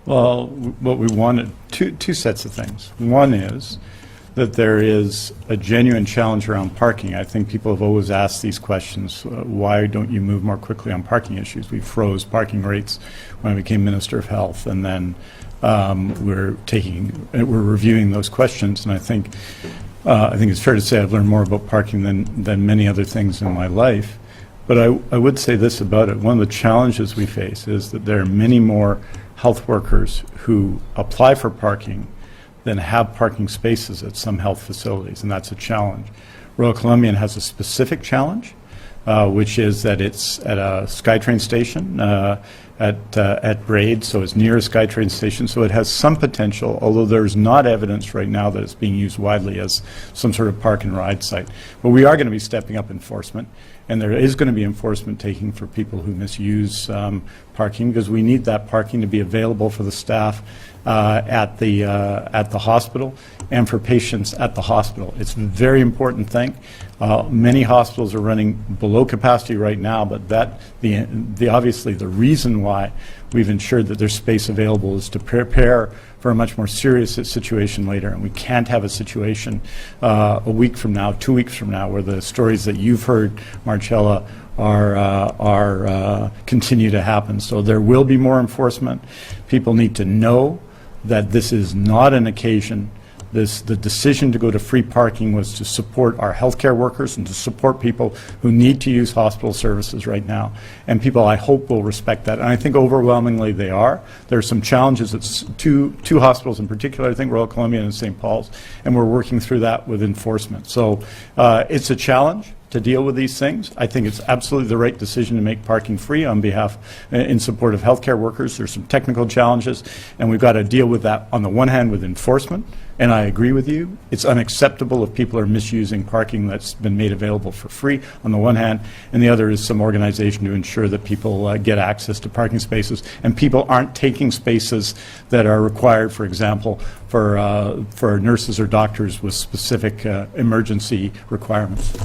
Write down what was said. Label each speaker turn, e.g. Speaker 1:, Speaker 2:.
Speaker 1: Well, what we wanted, two sets of things. One is that there is a genuine challenge around parking. I think people have always asked these questions. Why don't you move more quickly on parking issues? We froze parking rates when I became Minister of Health, and then we're reviewing those questions. And I think it's fair to say I've learned more about parking than many other things in my life. But I would say this about it. One of the challenges we face is that there are many more health workers who apply for parking than have parking spaces at some health facilities, and that's a challenge. Royal Columbian has a specific challenge, which is that it's at a SkyTrain station at Braid, so it's near a SkyTrain station, so it has some potential, although there's not evidence right now that it's being used widely as some sort of park and ride site. But we are going to be stepping up enforcement, and there is going to be enforcement taking for people who misuse parking, because we need that parking to be available for the staff at the hospital and for patients at the hospital. It's a very important thing. Many hospitals are running below capacity right now, but obviously the reason why we've ensured that there's space available is to prepare for a much more serious situation later, and we can't have a situation a week from now, 2 weeks from now, where the stories that you've heard, Marcella, are continue to happen. So there will be more enforcement. People need to know that this is not an occasion. The decision to go to free parking was to support our healthcare workers and to support people who need to use hospital services right now. And people, I hope, will respect that. And I think overwhelmingly they are. There are some challenges at two hospitals in particular, I think Royal Columbian and St. Paul's, and we're working through that with enforcement. So it's a challenge to deal with these things. I think it's absolutely the right decision to make parking free on behalf, in support of healthcare workers. There's some technical challenges, and we've got to deal with that on the one hand with enforcement, and I agree with you. It's unacceptable if people are misusing parking that's been made available for free on the one hand, and the other is some organization to ensure that people get access to parking spaces, and people aren't taking spaces that are required, for example, for nurses or doctors with specific emergency requirements.